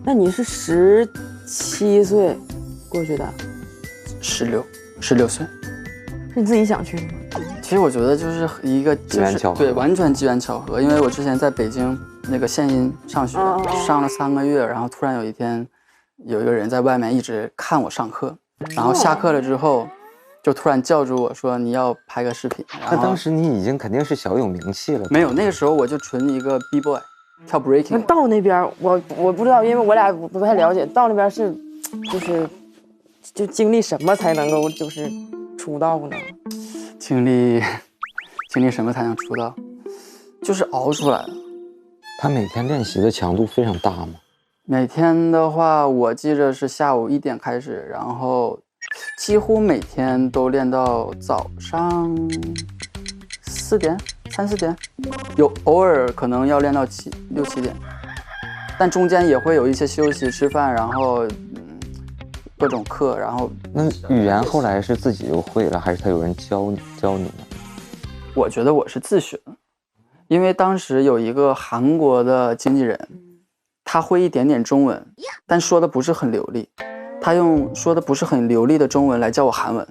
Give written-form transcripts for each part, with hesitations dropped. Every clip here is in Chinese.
那你是17岁过去的16岁，是你自己想去的吗？其实我觉得就是一个机缘巧合，对，完全机缘巧合。因为我之前在北京那个献音上学，上了3个月，然后突然有一天，有一个人在外面一直看我上课，然后下课了之后，就突然叫住我说你要拍个视频。那当时你已经肯定是小有名气了。没有，那个时候我就纯一个 B boy， 跳 breaking。那到那边我不知道，因为我俩不太了解，到那边是就经历什么才能够就是出道呢？经历什么才能出道？就是熬出来了。他每天练习的强度非常大吗？每天的话，我记着是下午1点开始，然后几乎每天都练到早上4点、3、4点，偶尔可能要练到6、7点，但中间也会有一些休息、吃饭，然后各种课，然后。那语言后来是自己就会了，还是他有人教你呢？我觉得我是自学的，因为当时有一个韩国的经纪人，他会一点点中文，但说的不是很流利，他用说的不是很流利的中文来教我韩文，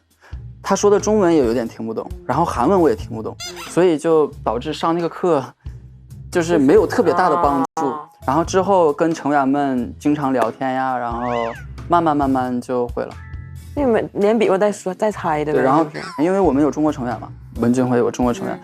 他说的中文也有点听不懂，然后韩文我也听不懂，所以就导致上那个课就是没有特别大的帮助。然后之后跟成员们经常聊天呀，然后慢慢就会了。你们连比划带猜的。对，然后因为我们有中国成员嘛，文俊辉有中国成员，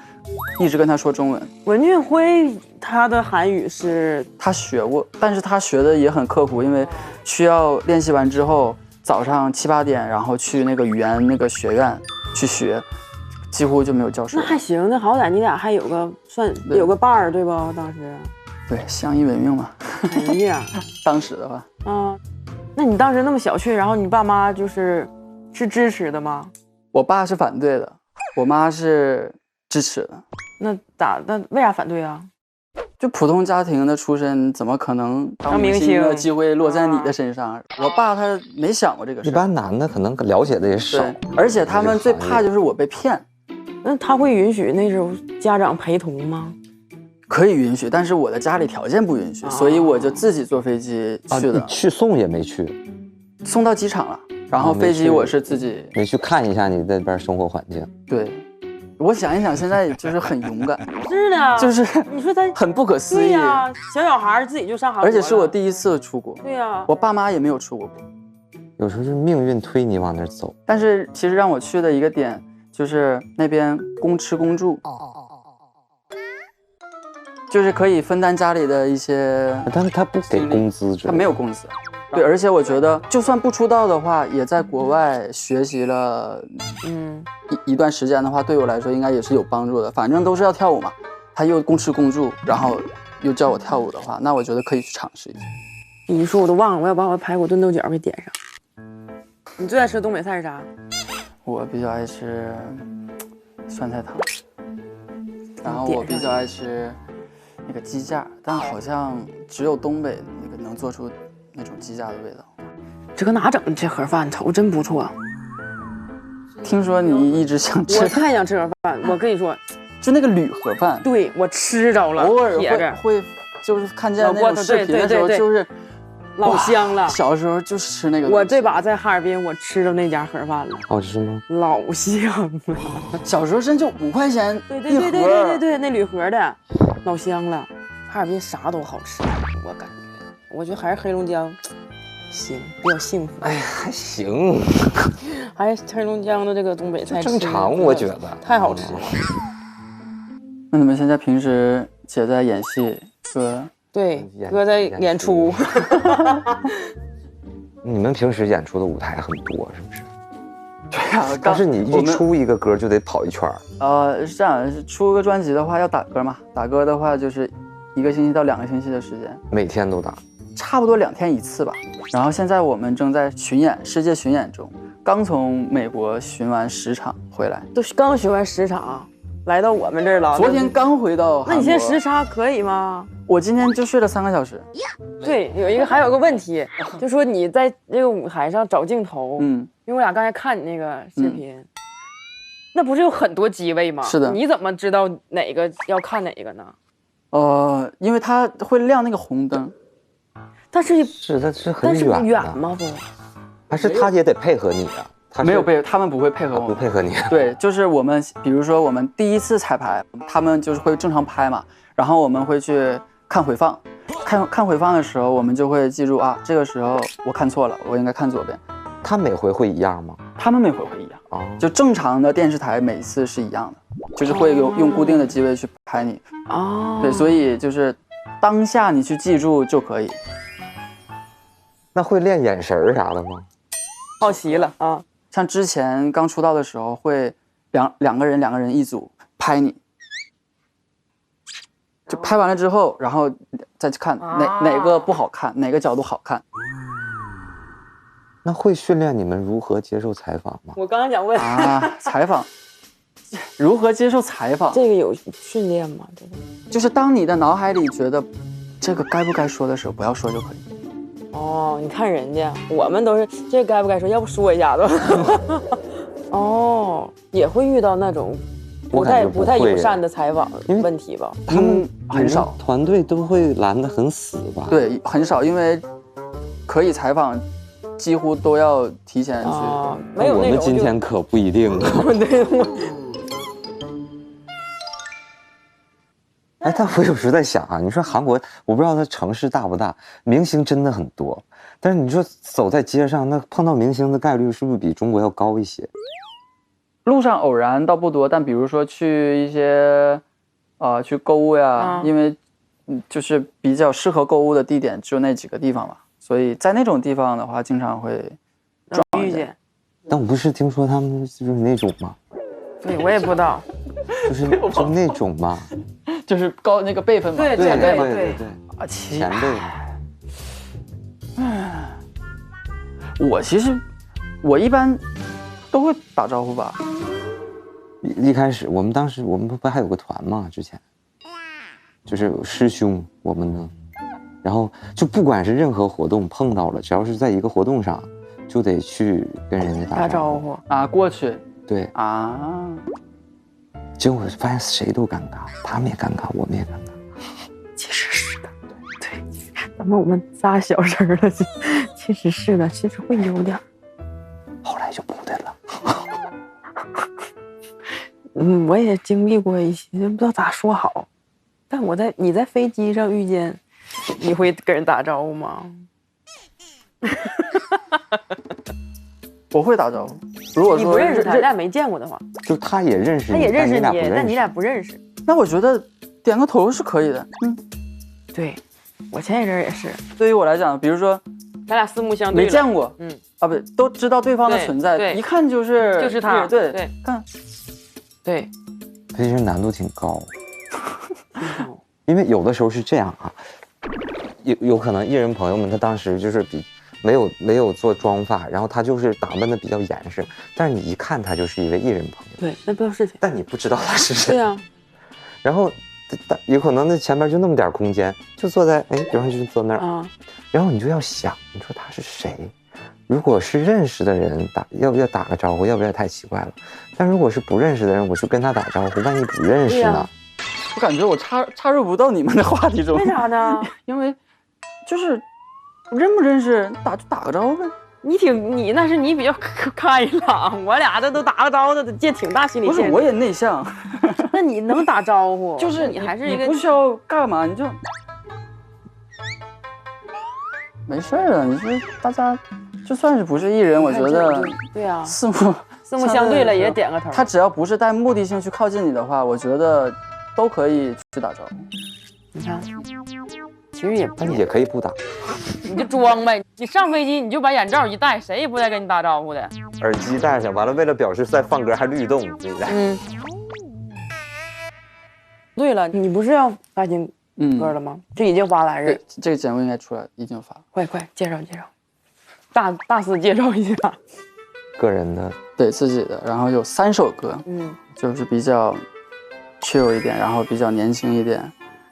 一直跟他说中文。文俊辉他的韩语是他学过，但是他学的也很刻苦，因为需要练习完之后早上7、8点，然后去那个语言那个学院去学，几乎就没有教室。那还行，那好歹你俩还有个伴儿，对吧？当时对，相依为命嘛。哎呀，当时的话，那你当时那么小去，然后你爸妈是支持的吗？我爸是反对的，我妈是支持的。那为啥反对啊？就普通家庭的出身，怎么可能当明星的机会落在你的身上？我爸他没想过这个事。一般男的可能了解的也少，而且他们最怕就是我被骗。那他会允许那时候家长陪同吗？可以允许，但是我的家里条件不允许，所以我就自己坐飞机去的。你去送也没去，送到机场了，然后飞机我是自己没去看一下你那边生活环境。对，我想一想，现在就是很勇敢。是的，就是你说他很不可思议。对呀，小孩自己就上韩国了，而且是我第一次出国。对呀，我爸妈也没有出过国。有时候是命运推你往那儿走。但是其实让我去的一个点就是那边公吃公住。就是可以分担家里的一些，但是他不给工资，他没有工资。对，而且我觉得就算不出道的话，也在国外学习了，一段时间的话，对我来说应该也是有帮助的。反正都是要跳舞嘛，他又公吃公住，然后又教我跳舞的话，那我觉得可以去尝试一下。你说我都忘了，我要把我排骨炖豆角给点上。你最爱吃东北菜是啥？我比较爱吃酸菜汤，然后我比较爱吃那个鸡架，但好像只有东北那个能做出那种鸡架的味道。这搁哪整的这盒饭？瞅真不错。听说你一直想吃，我太想吃盒饭。我跟你说，就那个铝盒饭，对我吃着了，偶尔会就是看见那种视频的时候，就是老香了。小时候就是吃那个。我这把在哈尔滨，我吃着那家盒饭了。好吃吗？老香了。小时候甚至5块钱一盒。对，那铝盒的。老香了，哈尔滨啥都好吃，我感觉，我觉得还是黑龙江行，比较幸福。哎呀，还行，还是黑龙江的这个东北菜正常，我觉得太好吃了。那你们现在平时姐在演戏，哥在演出。你们平时演出的舞台很多，是不是？对呀，但是你一出一个歌就得跑一圈。是这样，出个专辑的话要打歌嘛，打歌的话就是1个星期到2个星期的时间，每天都打，差不多2天1次吧。然后现在我们正在巡演，世界巡演中，刚从美国巡完10场回来，都刚巡完10场，来到我们这儿了。昨天刚回到韩国。那你现在时差可以吗？我今天就睡了3个小时。对，还有一个问题，就说你在这个舞台上找镜头，因为我俩刚才看你那个视频，那不是有很多机位吗？是的。你怎么知道哪个要看哪个呢？因为它会亮那个红灯，但是它是很但是远远吗？不，还是他也得配合你啊？没有他们不会配合我们，不配合你。对，就是我们，比如说我们第一次彩排，他们就是会正常拍嘛，然后我们会去看回放，看回放的时候，我们就会记住啊，这个时候我看错了，我应该看左边。他每回会一样吗？他们每回会一样哦，就正常的电视台每次是一样的，就是会用固定的机位去拍你哦。对，所以就是当下你去记住就可以。那会练眼神啥的吗？好奇了啊！像之前刚出道的时候，会两个人一组拍你，就拍完了之后，然后再去看哪个不好看，哪个角度好看。那会训练你们如何接受采访吗？我刚刚想问啊，采访如何接受采访？这个有训练吗？这个就是当你的脑海里觉得这个该不该说的时候，不要说就可以。哦，你看人家，我们都是这该不该说，要不说一下子。哦，也会遇到那种不太友善的采访问题吧？他们很少，团队都会拦得很死吧？对，很少，因为可以采访，几乎都要提前去。没有那种。我们今天可不一定。对。哎，但我有时候在想啊，你说韩国，我不知道它城市大不大，明星真的很多，但是你说走在街上，那碰到明星的概率是不是比中国要高一些？路上偶然倒不多，但比如说去一些，去购物呀，因为就是比较适合购物的地点只有那几个地方嘛，所以在那种地方的话，经常会遇见。但我不是听说他们就是那种吗？对，我也不知道，就那种嘛。就是高那个辈分嘛，对前辈嘛，对啊，前辈嘛。我其实一般都会打招呼吧。一开始我们当时不还有个团嘛，之前就是师兄我们呢，然后就不管是任何活动碰到了，只要是在一个活动上，就得去跟人家打招呼啊，过去。对啊。结果发现谁都尴尬，他们也尴尬，我们也尴尬。其实是的，对，咱们仨小声了，其实是的，其实会有点。后来就不对了。我也经历过一些，不知道咋说好。但你在飞机上遇见，你会跟人打招呼吗？我会打招呼。如果说你不认识他，咱俩没见过的话，就他也认识你，他也认识你，但你俩不认识。那我觉得点个头是可以的。对，我前一阵也是。对于我来讲，比如说咱俩四目相对，没见过，不都知道对方的存在，对，一看就是他，对，看，对，其实难度挺高，因为有的时候是这样啊，有可能艺人朋友们他当时就是没有做妆发，然后他就是打扮的比较严实，但是你一看他就是一位艺人朋友，对，那不知道是谁，但你不知道他是谁，对啊，然后有可能那前面就那么点空间，就坐在比方就坐那儿，然后你就要想，你说他是谁？如果是认识的人要不要打个招呼？要不要太奇怪了？但如果是不认识的人，我去跟他打招呼，万一不认识呢？我感觉我插入不到你们的话题中。为啥呢？因为就是认不认识打个招呼呗。你那是你比较开朗，我俩这都打个招呼的，这挺大心理限制。不是，我也内向。那你能打招呼？就是你还是一个，你不需要干嘛，你就没事的。你说大家就算是不是艺人，我觉得对啊，四目相对了也点个头。他只要不是带目的性去靠近你的话，我觉得都可以去打招呼。你看，其实也可以不打，你就装呗。你上飞机你就把眼罩一戴，谁也不带跟你打招呼的。耳机戴上，完了为了表示在放歌还律动，对不对？对了，你不是要发新歌了吗？这已经发来着。这个节目应该出来，已经发了。快介绍，大肆介绍一下。个人的，对自己的，然后有3首歌，就是比较 chill 一点，然后比较年轻一点，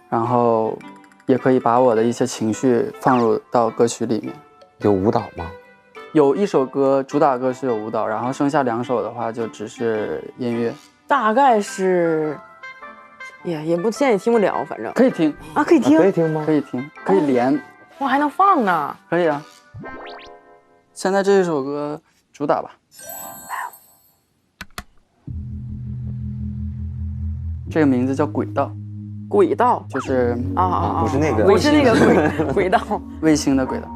然后也可以把我的一些情绪放入到歌曲里面。有舞蹈吗？有1首歌主打歌是有舞蹈，然后剩下2首的话就只是音乐。大概是，也不现在也听不了，反正可以听啊，可以听，可以听吗？可以听，可以连。哇，还能放呢？可以啊。现在这一首歌主打吧。这个名字叫《轨道》。轨道就是不是那个，不是那个轨道，卫星的轨道。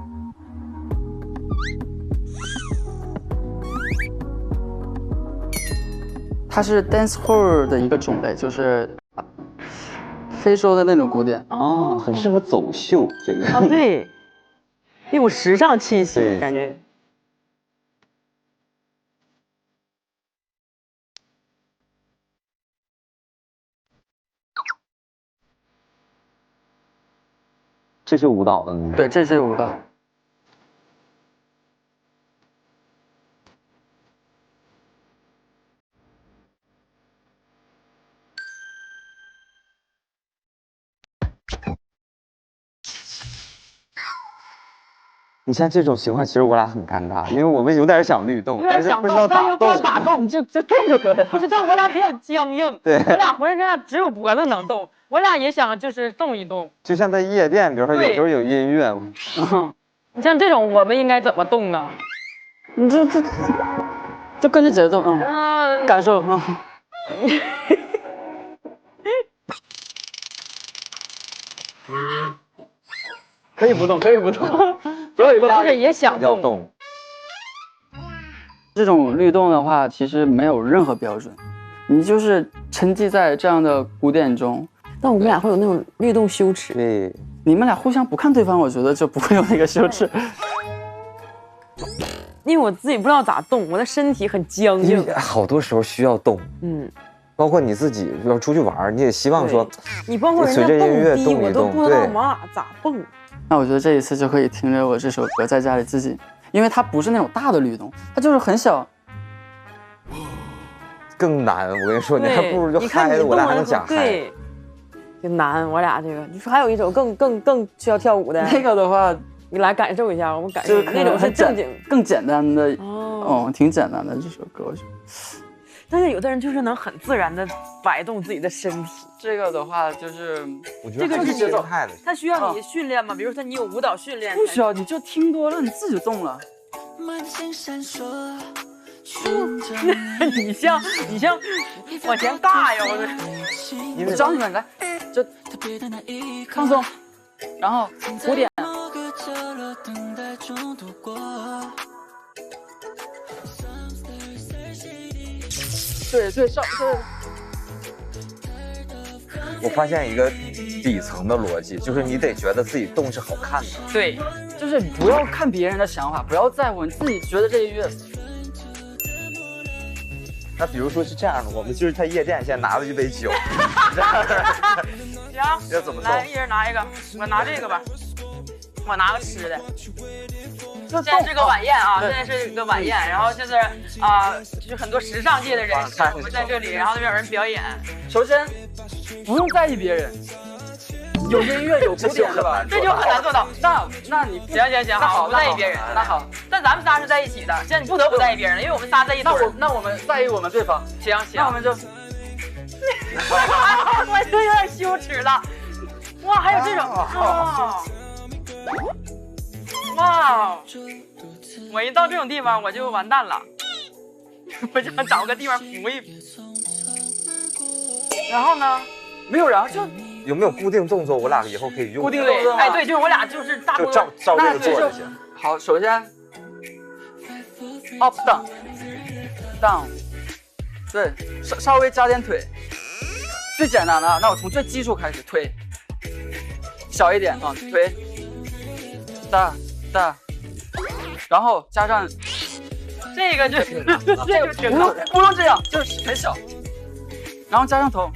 它是 dancehall 的一个种类，就是非洲的那种古典。哦，很适合走秀这个。啊，对，一股时尚气息，感觉。这是舞蹈的，对，这是舞蹈。你像这种情况，其实我俩很尴尬，因为我们有点想律动，但是不知道打动。打动，就动就可以。不是，但我俩比较僵硬，对，我俩浑身上只有脖子能动，我俩也想就是动一动。就像在夜店，比如说有时候有音乐，你像这种，我们应该怎么动啊？你就跟着节奏，感受，可以不动，可以不动，不要但是也想动。这种律动的话，其实没有任何标准，你就是沉寂在这样的古典中。但我们俩会有那种律动羞耻。对，你们俩互相不看对方，我觉得就不会有那个羞耻。因为我自己不知道咋动，我的身体很僵硬，好多时候需要动。包括你自己要出去玩，你也希望说，你包括人家蹦迪，我都不知道咋蹦。那我觉得这一次就可以听着我这首歌在家里自己，因为它不是那种大的律动，它就是很小。更难，我跟你说，你还不如就嗨的，我俩还能讲嗨。对，就难，我俩这个。你说还有一首更需要跳舞的，那个的话，你来感受一下，我们感受那种是正经、更简单的挺简单的这首歌，我觉得。但是有的人就是能很自然的摆动自己的身体。这个的话就是，我觉得这个是节奏派的。它需要你训练吗？比如说你有舞蹈训练？不需要，你就听多了，你自己动了。你像往前尬呀！我教你们来，就放松，然后鼓点。对，我发现一个底层的逻辑，就是你得觉得自己动是好看的。对，就是不要看别人的想法，不要在乎，你自己觉得这一乐。那比如说是这样的，我们就是在夜店先拿了一杯酒。行，要怎么动？来，一人拿一个，我拿这个吧，我拿个吃的。现在是个晚宴啊，现在是个晚宴，然后就是就是很多时尚界的人士我们在这里，然后那边有人表演。首先，不用在意别人，有音乐有鼓点是吧？这就很难做到。那你行，好，不在意别人。那好，但咱们仨是在一起的，现在你不得不在意别人了，因为我们仨在一堆。那我们在意我们对方。行，那我们就，我都有点羞耻了。哇，还有这种哇！我一到这种地方我就完蛋了，我想找个地方扶一扶。然后呢？没有，然后就有没有固定动作？我俩以后可以用。固定动作，哎，对，就是我俩就是大就照这个做就行。好，首先 up down， 对，稍微加点腿，最简单的。那我从最基础开始，腿小一点啊，腿大，然后加上这个就不用这样，就是很小，然后加上头。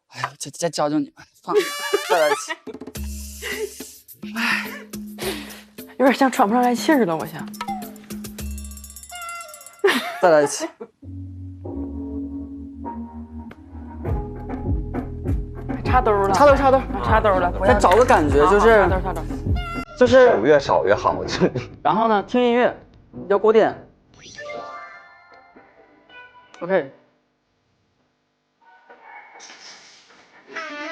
哎呀，再教教你们，再来一起。哎，有点像喘不上来气儿了，我想。再来一起。插兜了，插兜了。再找个感觉，就是插兜，就是手越少越好。然后呢，听音乐，有鼓点。OK。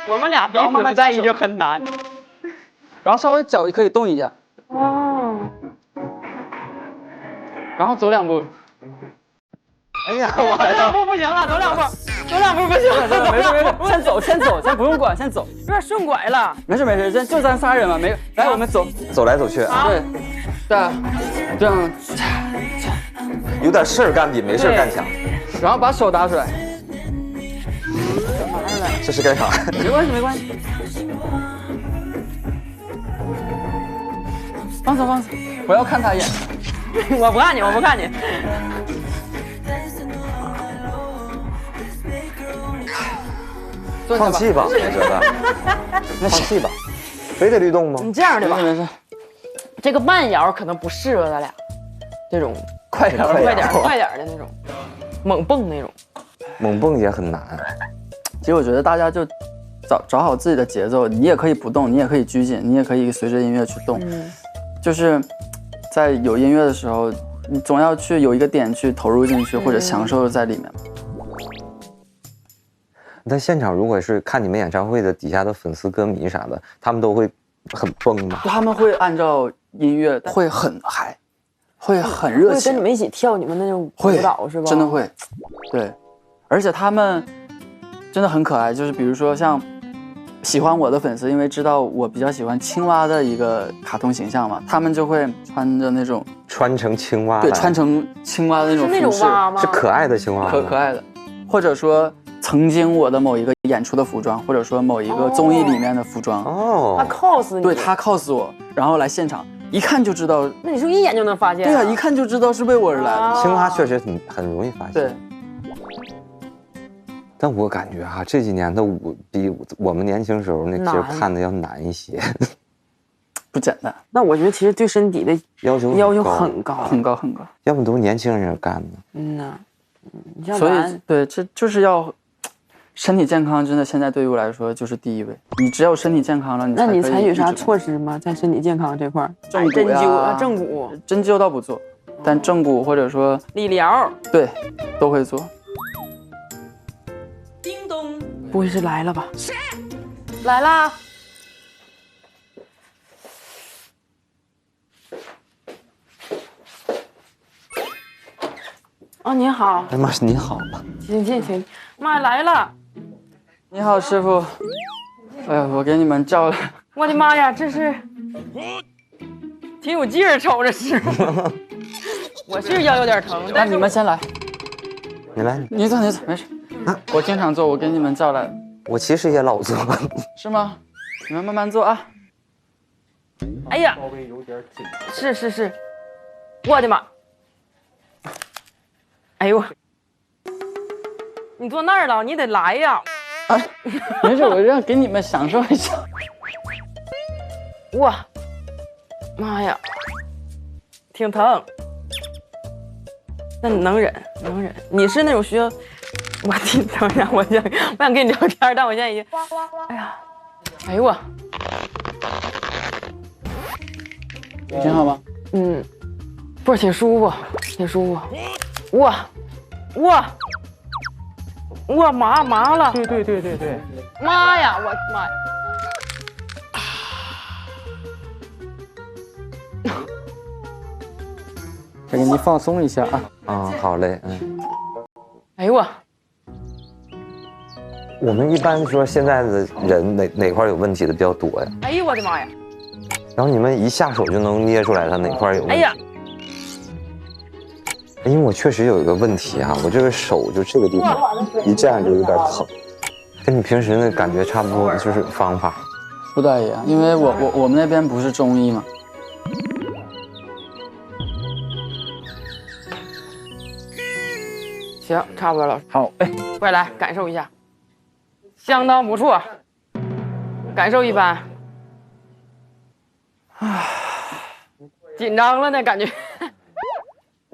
我们俩彼此不在意就很难。然后稍微脚可以动一下。哦。然后走2步。哎呀，走2步不行了，走2步不行了。没事，先走，先不用管，先走。有点顺拐了。没事，就咱仨人嘛，没来，我们走，走来走去啊，对，这样，有点事儿干比没事儿干强。然后把手打出来。这是干啥？没关系。放松，不要看他一眼。我不看你。放弃吧，我觉得。放弃吧，非得律动吗？你这样的吧，没事。这个慢摇可能不适合咱俩，这种快点的那种，猛蹦那种。猛蹦也很难。其实我觉得大家就找好自己的节奏，你也可以不动，你也可以拘谨，你也可以随着音乐去动。就是在有音乐的时候，你总要去有一个点去投入进去，或者享受在里面。在现场，如果是看你们演唱会的底下的粉丝、歌迷啥的，他们都会很蹦吗？他们会按照音乐，会很嗨，会很热情，会跟你们一起跳你们那种舞蹈是吧？真的会，对，而且他们真的很可爱。就是比如说像喜欢我的粉丝，因为知道我比较喜欢青蛙的一个卡通形象嘛，他们就会穿着那种穿成青蛙，对，穿成青蛙的那种服饰，是那种蛙吗？是可爱的青蛙，可爱的，或者说。曾经我的某一个演出的服装，或者说某一个综艺里面的服装，他 cos 你，对，他 cos 我，然后来现场，一看就知道。那你是不是一眼就能发现？对啊，一看就知道是为我而来的。青蛙确实很容易发现。对。但我感觉哈，这几年的舞比我们年轻时候那其实看的要难一些，不简单。那我觉得其实对身体的要求很高。要不都年轻人干的。所以对，这就是要。身体健康真的现在对于我来说就是第一位。你只有身体健康了，你才可以。那你采取啥措施吗？在身体健康这块，针灸倒不做，但正骨或者说理疗，对，都会做。叮咚，不会是来了吧？来啦！哦，您好。哎妈，您好吧？请，妈来了。你好，师傅。哎呀，我给你们叫了。我的妈呀，这是挺有劲儿，瞅着师傅。我是腰有点疼，那你们先来。你来，你走，没事。我经常做，我给你们叫来。我其实也老做。是吗？你们慢慢做啊。哎呀，稍微有点紧。是，我的妈！哎呦，你坐那儿了，你得来呀！啊，没事，我让给你们享受一下。哇，妈呀，挺疼。那你能忍。你是那种需要，我挺疼呀，我想跟你聊天，但我现在已经，哎呦我，挺好吗？不是挺舒服。哇，麻了。对。妈呀，我妈呀！再给你放松一下啊。好嘞，哎呦我。我们一般说现在的人哪块有问题的比较多呀？哎呦我的妈呀！然后你们一下手就能捏出来他哪块有问题。哎呀！因为我确实有一个问题啊，我这个手就这个地方一这样就有点疼，跟你平时那感觉差不多，就是方法不大一样。因为我们那边不是中医嘛。行，差不多了。好，快来感受一下，相当不错，感受一番。紧张了呢，感觉。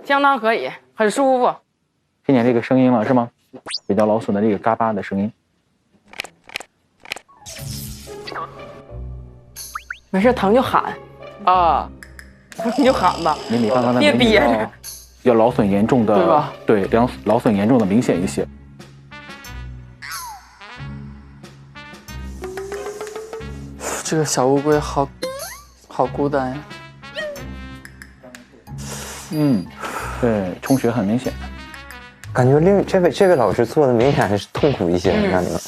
相当可以，很舒服。听见这个声音了是吗？比较劳损的这个嘎巴的声音。没事，疼就喊啊，你就喊吧。你刚刚的别憋着，要劳损严重的，对吧？对，劳损严重的明显一些。这个小乌龟好好孤单呀。对，充血很明显。感觉这位老师做的明显还是痛苦一些，让你们。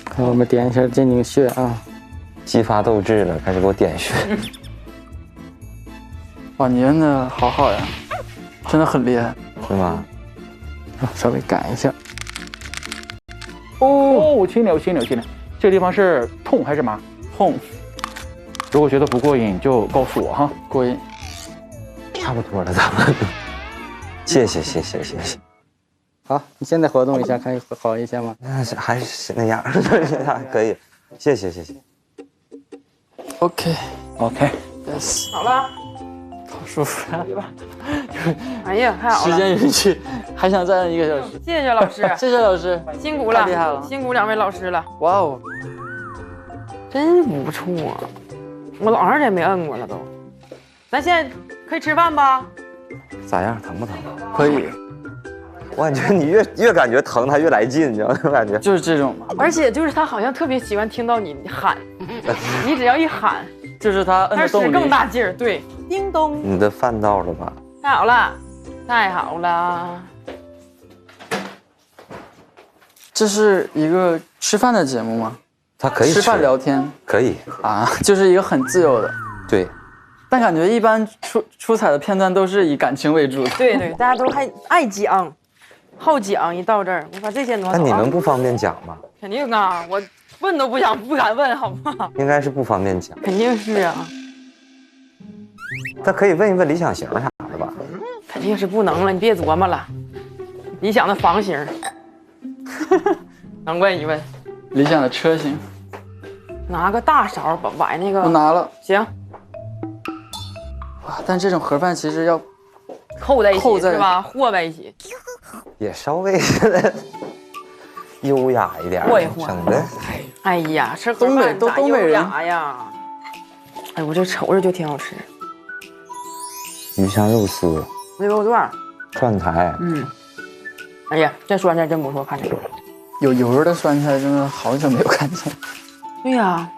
看我们点一下肩颈穴啊，激发斗志了，开始给我点穴。哇，你真的好呀，真的很厉害。是吗？稍微改一下。哦，轻了。这个地方是痛还是麻？痛。如果觉得不过瘾，就告诉我哈。过瘾。差不多了，咱们。谢谢。好，你现在活动一下，看好一些吗？那是还是那样，可以。谢谢。OK， yes， 好了，好舒服呀。哎呀，太好了。时间允许，还想再按1个小时。谢谢老师，谢谢老师，辛苦了，太厉害了，辛苦2位老师了。哇哦，真不错，我老长时间没摁过了都。咱现在可以吃饭吧？咋样？疼不疼？可以。我感觉你越感觉疼，它越来劲，你知道吗？感觉就是这种嘛。而且就是他好像特别喜欢听到你喊，你只要一喊，就是他摁的动力使更大劲儿。对，叮咚。你的饭到了吧？太好了，太好了。这是一个吃饭的节目吗？它可以吃饭聊天，可以啊，就是一个很自由的。对。但感觉一般出彩的片段都是以感情为主的。对，大家都还爱讲，好讲。一到这儿，我把这些挪走。那你们不方便讲吗？肯定啊，我问都不敢问，好吗？应该是不方便讲。肯定是啊。他可以问一问理想型啥的吧？肯定是不能了，你别琢磨了。理想的房型，能问一问。理想的车型。拿个大勺把崴那个。我拿了。行。哇，但这种盒饭其实要扣在一起是吧？和在一起，也稍微优雅一点，和一和。省得。哎呀，吃盒饭都东北人呀！哎，我这瞅着就挺好吃。鱼香肉丝，牛肉段，蒜苔。哎呀，这酸菜真不错，看着。有油的酸菜真的好久没有看见。对呀，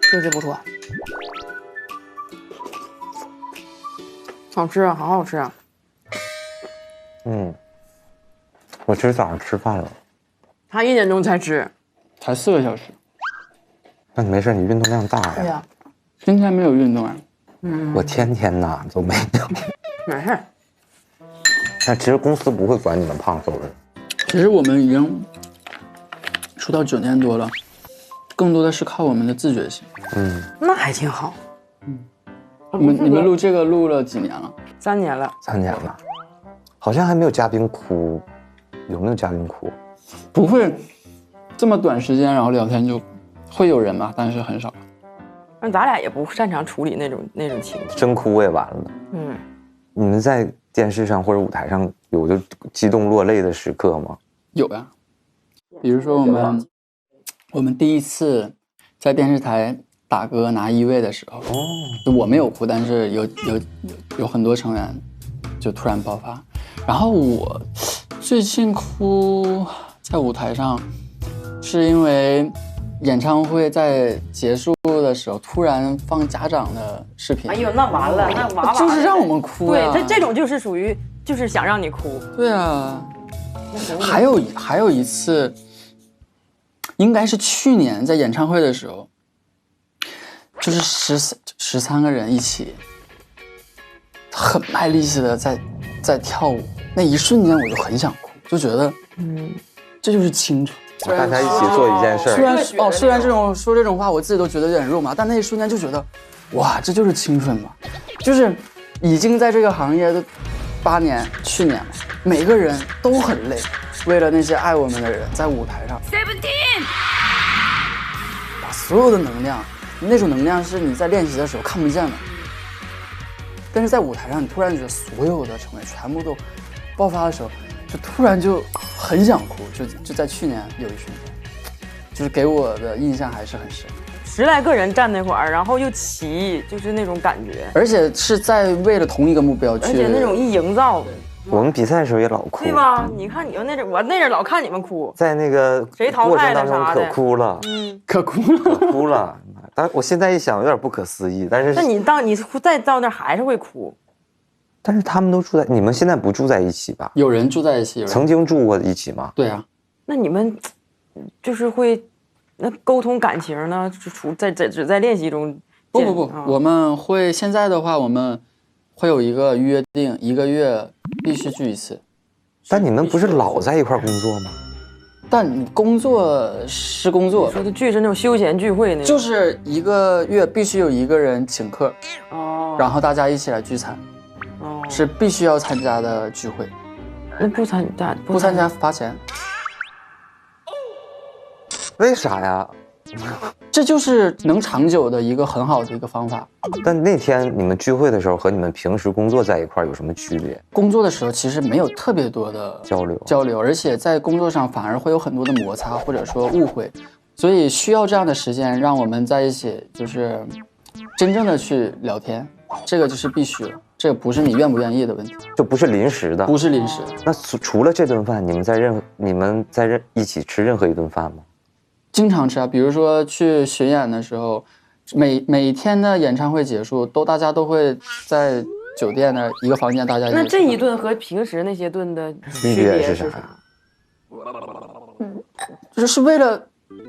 确实不错。好吃啊，好吃啊！我今儿早上吃饭了。他1点钟才吃，才4个小时。那你没事，你运动量大呀。对呀。今天没有运动啊。我天天呐都没有。没事。但其实公司不会管你们胖瘦的。其实我们已经出道9年多了，更多的是靠我们的自觉性。那还挺好。你们录这个录了几年了？3年了。3年了，好像还没有嘉宾哭，有没有嘉宾哭？不会，这么短时间然后聊天就会有人吧，但是很少。那咱俩也不擅长处理那种情绪，真哭我也完了。你们在电视上或者舞台上有就激动落泪的时刻吗？有呀，比如说我们第一次在电视台打歌拿1位的时候，我没有哭，但是有很多成员就突然爆发。然后我最近哭在舞台上，是因为演唱会在结束的时候突然放家长的视频。哎呦，那完了，那娃娃就是让我们哭呀。对，这种就是属于就是想让你哭。对啊，还有一次，应该是去年在演唱会的时候，就是13个人一起，很卖力气的在跳舞，那一瞬间我就很想哭，就觉得这就是青春。大家一起做一件事儿。虽然说这种话我自己都觉得有点肉麻，但那一瞬间就觉得，哇，这就是青春嘛！就是已经在这个行业的8年，去年每个人都很累，为了那些爱我们的人，在舞台上把所有的能量，那种能量是你在练习的时候看不见的，但是在舞台上，你突然觉得所有的成员全部都爆发的时候，就突然就很想哭，就在去年有一瞬间，就是给我的印象还是很深。10来个人站那块儿，然后又齐，就是那种感觉，而且是在为了同一个目标去，而且那种一营造，我们比赛的时候也老哭，对吧？你看你们那阵，我那阵老看你们哭，在那个谁淘过程汰了当中啥的可哭了，可哭了。可哭了。但我现在一想有点不可思议，但是那你再到那儿还是会哭。但是他们都住在，你们现在不住在一起吧？有人住在一起，有人曾经住过一起吗？对啊，那你们就是会那沟通感情呢？只在练习中见？不，我们会现在的话，我们会有一个约定，1个月必须聚一次。但你们不是老在一块工作吗？但你工作是工作，说的聚是那种休闲聚会那种，就是1个月必须有1个人请客，哦，然后大家一起来聚餐，哦，是必须要参加的聚会。那不参加罚钱。为啥呀？这就是能长久的一个很好的一个方法。但那天你们聚会的时候和你们平时工作在一块有什么区别？工作的时候其实没有特别多的交流，而且在工作上反而会有很多的摩擦或者说误会，所以需要这样的时间让我们在一起，就是真正的去聊天，这个就是必须的，这个不是你愿不愿意的问题，就不是临时的，不是临时的。那除了这顿饭，你们在一起吃任何一顿饭吗？经常吃啊，比如说去巡演的时候，每天的演唱会结束，大家都会在酒店那一个房间，大家那这一顿和平时那些顿的区别是啥？就是为了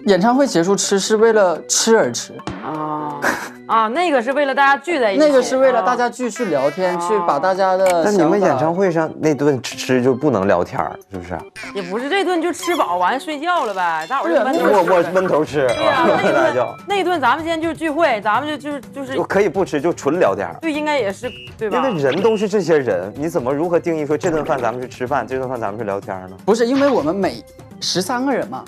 演唱会结束吃，是为了吃而吃啊，那个是为了大家聚在一起，那个是为了大家继续聊天，去把大家的。那你们演唱会上那顿吃就不能聊天，是不是？也不是这顿就吃饱完睡觉了呗，大伙儿我闷头吃。对呀，那一顿咱们今天就是聚会，咱们就是可以不吃，就纯聊天。对，应该也是对吧？因为人都是这些人，你怎么如何定义说这顿饭咱们是吃饭，这顿饭咱们是聊天呢？不是，因为我们每13个人嘛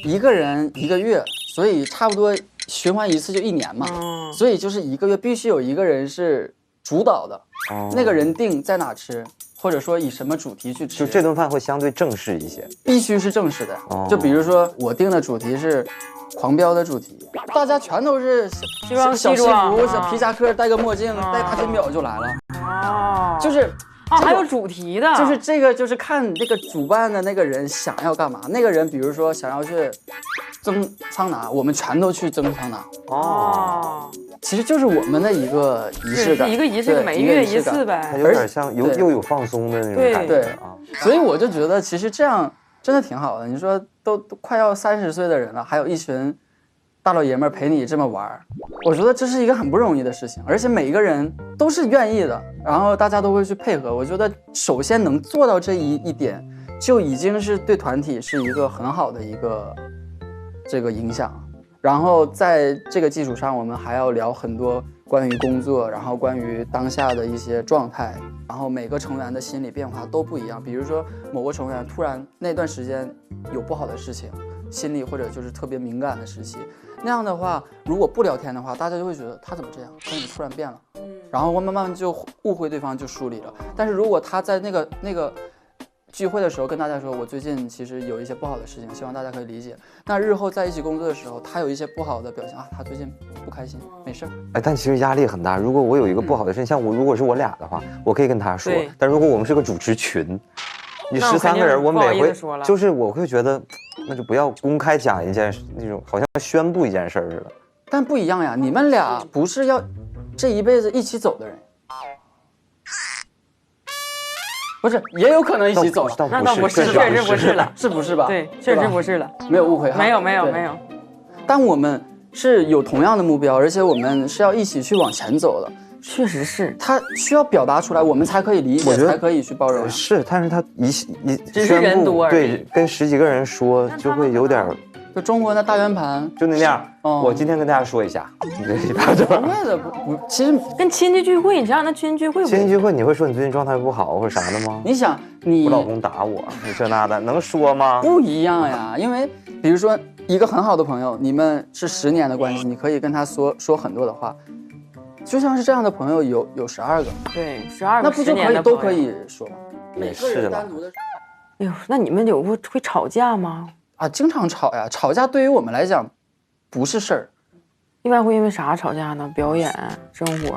，1个人1个月，所以差不多循环一次就1年嘛，所以就是1个月必须有1个人是主导的，那个人定在哪吃，或者说以什么主题去吃，就这顿饭会相对正式一些，必须是正式的。就比如说我定的主题是狂飙的主题，大家全都是小西服、小皮夹克，戴个墨镜，戴大金表就来了。就是还有主题的，就是这个就是看那个主办的那个人想要干嘛。那个人比如说想要去蒸桑拿，我们全都去蒸桑拿。其实就是我们的一个仪式感，一个仪式，每月一次呗，有点像又有放松的那种感觉啊。所以我就觉得其实这样真的挺好的。你说都快要30岁的人了，还有一群大老爷们儿陪你这么玩，我觉得这是一个很不容易的事情，而且每一个人都是愿意的，然后大家都会去配合。我觉得首先能做到这一点，就已经是对团体是一个很好的一个这个影响。然后在这个基础上，我们还要聊很多关于工作，然后关于当下的一些状态，然后每个成员的心理变化都不一样。比如说某个成员突然那段时间有不好的事情，心理或者就是特别敏感的时期，那样的话，如果不聊天的话，大家就会觉得他怎么这样，他怎么突然变了，然后慢慢就误会对方，就疏离了。但是如果他在那个聚会的时候跟大家说，我最近其实有一些不好的事情，希望大家可以理解。那日后在一起工作的时候，他有一些不好的表现啊，他最近不开心，没事。但其实压力很大。如果我有一个不好的事情，像如果是我俩的话，我可以跟他说。但如果我们是个主持群，你13个人，我每回就是我会觉得，那就不要公开讲一件那种好像宣布一件事似的。但不一样呀，你们俩不是要这一辈子一起走的人。不是，也有可能一起走了。那倒不是，确实不是了，是不是吧？对，确实不是了，没有误会哈。没有。但我们是有同样的目标，而且我们是要一起去往前走的。确实是，他需要表达出来，我们才可以理解，才可以去包容。是，但是他只是人多而已，对，跟10几个人说就会有点。就中国的大圆盘就那样。我今天跟大家说一下，不，其实跟亲戚聚会，你想想那亲戚聚会，你会说你最近状态不好或者啥的吗？你想我老公打我，你这那的能说吗？不一样呀，因为比如说一个很好的朋友，你们是10年的关系，你可以跟他说很多的话，就像是这样的朋友有12个，对，12个，那不就可以都可以说吗？每个人单独的。哎呦，那你们会吵架吗？啊，经常吵呀！吵架对于我们来讲不是事儿。一般会因为啥吵架呢？表演、生活？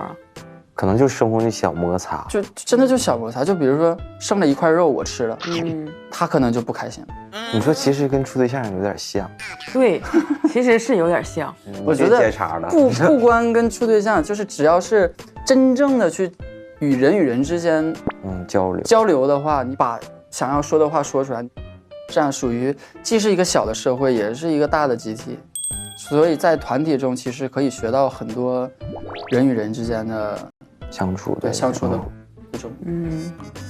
可能就是生活的小摩擦，就真的就小摩擦。就比如说剩了一块肉我吃了，他可能就不开心了。你说其实跟处对象有点像，对，其实是有点像。我觉得接茬了，不光跟处对象，就是只要是真正的去与人之间交流的话，你把想要说的话说出来，这样属于既是一个小的社会，也是一个大的集体。所以在团体中，其实可以学到很多人与人之间的相处，对相处的这种。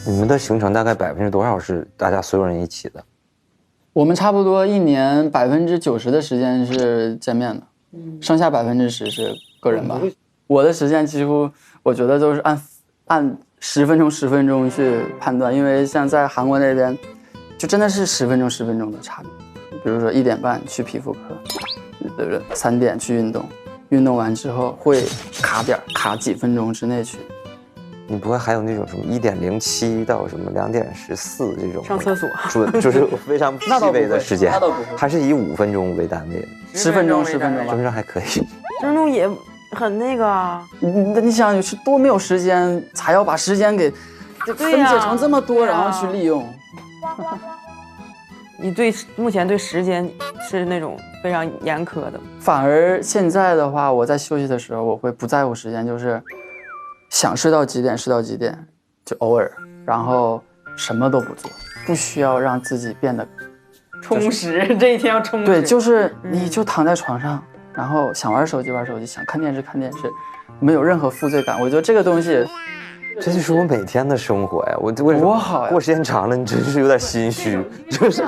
你们的行程大概多少是大家所有人一起的？我们差不多一年90%的时间是见面的，剩下10%是个人吧。我的时间几乎我觉得都是按10分钟去判断，因为像在韩国那边，就真的是10分钟的差别。比如说1点半去皮肤科，对不对？3点去运动，运动完之后会卡几分钟之内去。你不会还有那种什么1:07到什么2:14这种上厕所就是非常细微的时间，那倒不会，还是以5分钟为单位的，10分钟10分钟还可以。10分钟也很那个啊。你想是多没有时间，才要把时间给分解成这么多，然后去利用。你目前对时间是那种非常严苛的。反而现在的话，我在休息的时候，我会不在乎时间，就是想睡到几点睡到几点，就偶尔，然后什么都不做，不需要让自己变得充实，这一天要充实。对，就是你就躺在床上，然后想玩手机玩手机，想看电视看电视，没有任何负罪感。我觉得这个东西，这就是我每天的生活呀。我为什么多好呀！过时间长了，你真是有点心虚，就是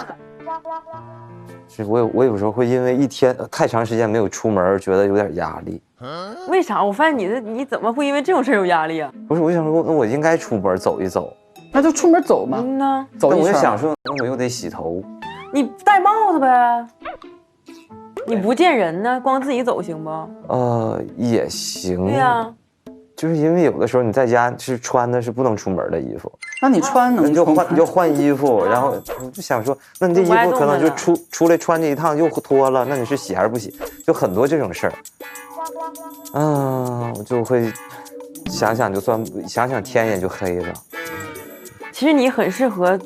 我有时候会因为一天太长时间没有出门而觉得有点压力。为啥？我发现你怎么会因为这种事有压力啊？不是，我想说，那我应该出门走一走。那就出门走嘛。呢，走一圈。我就想说，那我又得洗头。你戴帽子呗。你不见人呢，光自己走行不？也行。对呀。就是因为有的时候你在家是穿的是不能出门的衣服，那你穿能你就换衣服，然后我就想说，那你这衣服可能就出来穿这一趟又脱了，那你是洗还是不洗？就很多这种事儿。我就会想想天也就黑了。其实你很适合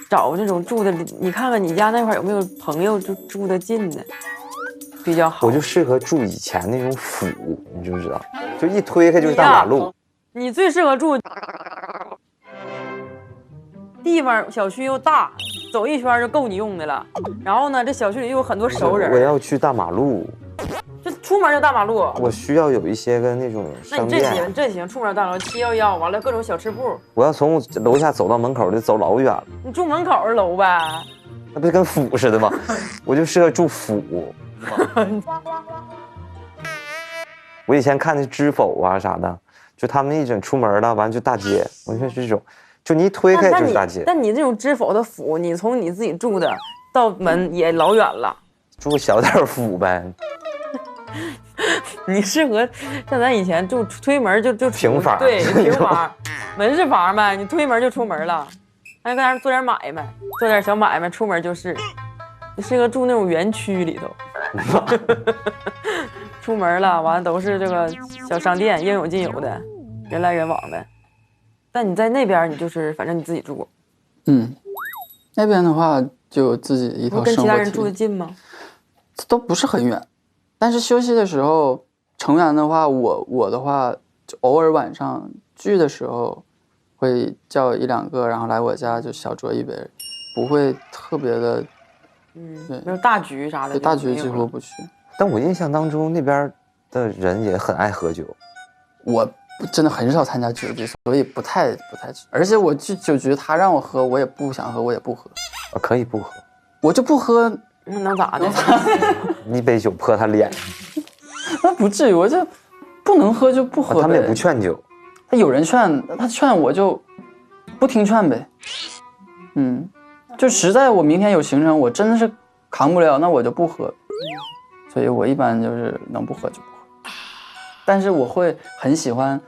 找这种住的，你看看你家那块有没有朋友住的近的，比较好。我就适合住以前那种府，你知不知道？就一推开就是大马路。你最适合住地方，小区又大，走一圈就够你用的了。然后呢，这小区里又有很多熟人。我要去大马路。这出门就大马路。我需要有一些个那种商店。那你这行，出门大马路711，完了各种小吃部。我要从楼下走到门口得走老远了。你住门口楼呗？那不是跟府似的吗？我就适合住府。我以前看那知否啊啥的，就他们一整出门了，完就大街，完全是这种，就你一推开就是大街。但你这种知否的府，你从你自己住的到门也老远了。住个小点府呗。你适合像咱以前住推门就平房，对，平房，门市房呗，你推门就出门了，还搁那做点买卖，做点小买卖，出门就是。你适合住那种园区里头。出门了，完了都是这个小商店，应有尽有的，人来人往的。但你在那边，你就是反正你自己住。那边的话就自己一套生活体。跟其他人住得近吗？都不是很远，但是休息的时候，成员的话，我的话就偶尔晚上聚的时候，会叫1、2个，然后来我家就小酌一杯，不会特别的。对，没有大局啥的。对，大局几乎不去。但我印象当中那边的人也很爱喝酒。我真的很少参加酒局，所以不太。而且我去酒局，他让我喝，我也不想喝，我也不喝。可以不喝，我就不喝，那能咋的？一杯酒泼他脸。那不至于，我就不能喝就不喝。他们也不劝酒。他有人劝，他劝我就不听劝呗。就实在我明天有行程，我真的是扛不了，那我就不喝。所以我一般就是能不喝就不喝。但是我会很喜欢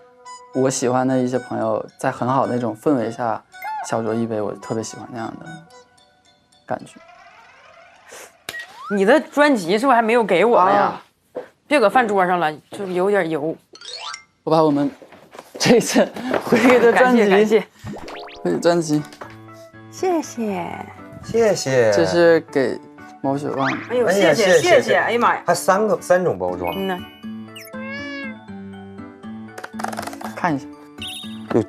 我喜欢的一些朋友，在很好的那种氛围下小酌一杯，我特别喜欢那样的感觉。你的专辑是不是还没有给我们呀？别搁饭桌上了，就有点油。我把我们这次回给的专辑，感谢，回给专辑，谢谢。谢谢。这是给毛血旺的。哎呦，哎呀谢谢，哎呀妈呀，还三种包装，呐，看一下，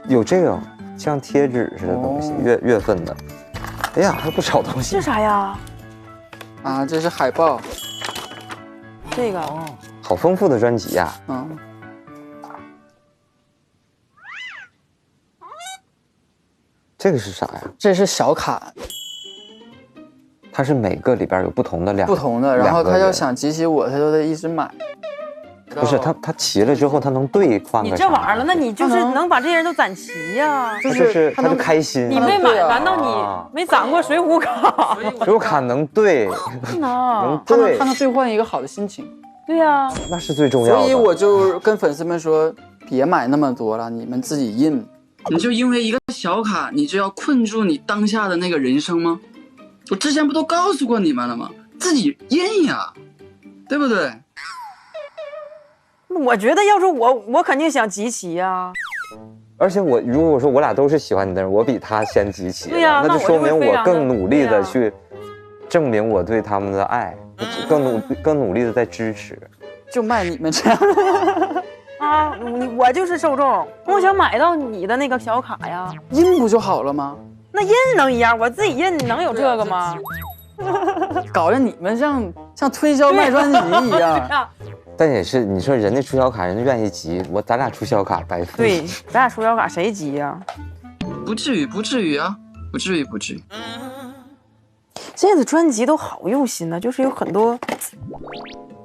有这个像贴纸似的东西，月份的。哎呀，还有不少东西这。啥呀？啊，这是海报，这个好丰富的专辑呀！嗯，这个是啥呀？这是小卡，它是每个里边有不同的不同的，然后他要想集齐我，他就得一直买。不是它齐了之后，它能兑换你个啥这玩意儿了，那你就是能把这些人都攒齐呀。它就开心。你没买，对啊难道你没攒过水浒卡？水浒卡能兑，能兑，他能兑换一个好的心情。对呀，那是最重要的。所以我就跟粉丝们说，别买那么多了，你们自己印。你就因为一个小卡，你就要困住你当下的那个人生吗？我之前不都告诉过你们了吗？自己印呀，对不对？我觉得要是我肯定想集齐呀。而且如果说我俩都是喜欢你的人，我比他先集齐，对呀，那就说明我更努力的对呀去证明我对他们的爱，更努力的在支持。就卖你们这样啊，我就是受众，我想买到你的那个小卡呀。印不就好了吗？那印能一样？我自己印能有这个吗？搞得你们像推销卖专辑一样。啊，但也是，你说人家出小卡，人家愿意集，咱俩出小卡白费。对，咱俩出小卡谁集呀？不至于啊，不至于。现在的专辑都好用心呢，就是有很多，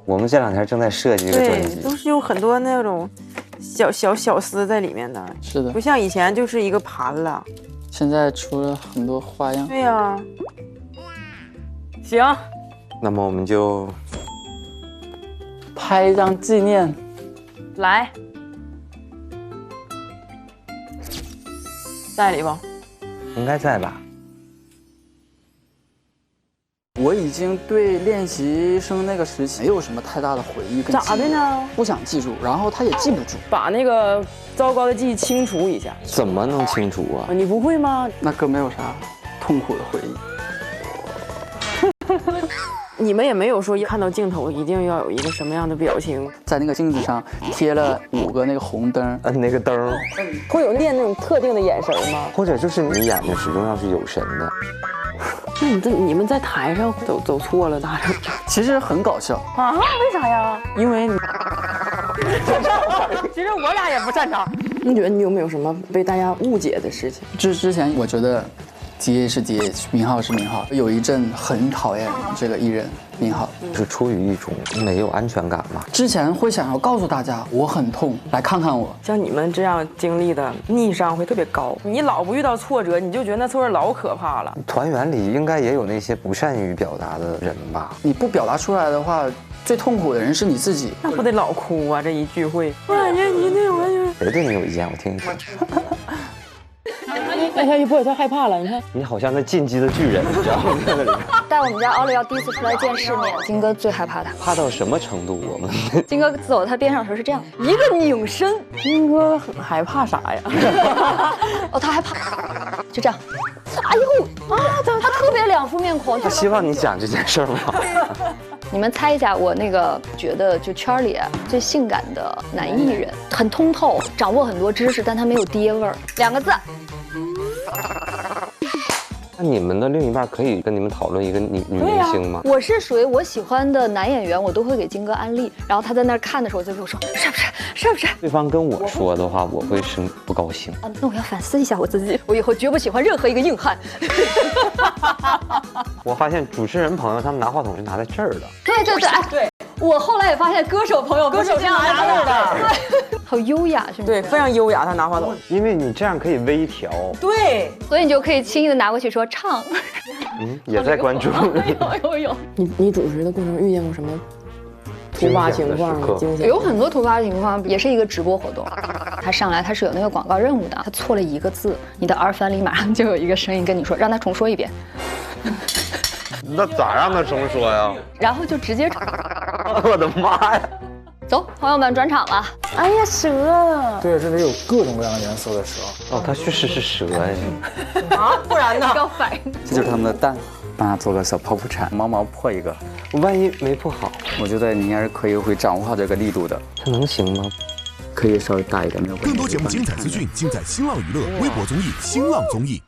我们这两天正在设计一个专对，辑，都是有很多那种小思在里面的，是的不，像以前就是一个盘了。现在出了很多花样。对呀，行，那么我们就拍一张纪念。来，在里吧。应该在吧？我已经对练习生那个时期没有什么太大的回忆跟记忆咋的呢？不想记住，然后他也记不住，把那个糟糕的记忆清除一下。怎么能清楚啊？你不会吗？那更没有啥痛苦的回忆。你们也没有说一看到镜头一定要有一个什么样的表情，在那个镜子上贴了5个那个红灯，摁那个灯，会有练那种特定的眼神吗？或者就是你眼睛始终要是有神的。那你们在台上走错了，咋整其实很搞笑，啊？为啥呀？因为其实我俩也不擅长。你觉得你有没有什么被大家误解的事情？之前我觉得 DH 是 DH， 名号是名号，有一阵很讨厌这个艺人名号，是出于一种没有安全感嘛？之前会想要告诉大家我很痛，来看看我。像你们这样经历的逆商会特别高，你老不遇到挫折，你就觉得那挫折老可怕了。团员里应该也有那些不善于表达的人吧？你不表达出来的话，最痛苦的人是你自己。那不得老哭啊！这一聚会，我感觉你那种感觉。谁对你有意见？我听一听。哎，他一播他害怕了，你看。你好像那进击的巨人，你知道吗？在那里带我们家奥利奥第一次出来见世面，金哥最害怕他。怕到什么程度？我们金哥走到他边上的时候是这样，一个拧身。金哥很害怕啥呀？哦，他害怕，就这样。哎呦啊，他特别两副面孔。他希望你讲这件事儿吗？你们猜一下，我那个觉得就圈里最性感的男艺人，很通透，掌握很多知识，但他没有爹味儿，2个字。那你们的另一半可以跟你们讨论一个女明星吗？我是属于我喜欢的男演员，我都会给金哥安利，然后他在那儿看的时候就跟我说是不是？对方跟我说的话，我会生不高兴。啊，那我要反思一下我自己，我以后绝不喜欢任何一个硬汉。我发现主持人朋友他们拿话筒是拿在这儿的。对，哎，对，我后来也发现歌手朋友不是这样拿的，对，好优雅是吗？对，非常优雅，他拿话筒。因为你这样可以微调，对，所以你就可以轻易的拿过去说唱。也在关注。有。你主持的过程遇见过什么突发情况吗？惊险有很多突发情况，也是一个直播活动。他上来他是有那个广告任务的，他错了一个字，你的耳返里马上就有一个声音跟你说，让他重说一遍。那咋让他重说呀？然后就直接，我的妈呀！走，朋友们转场了。哎呀，蛇对，这里有各种各样颜色的蛇。哦，它确实是蛇哎。啊，不然呢？要反应。这就是他们的蛋，帮它做个小泡泡铲，毛毛破一个。万一没破好，我觉得你应该是可以会掌握好这个力度的，它能行吗？可以稍微大一点，没有关系。更多节目精彩资讯尽在新浪娱乐微博综艺新浪综艺。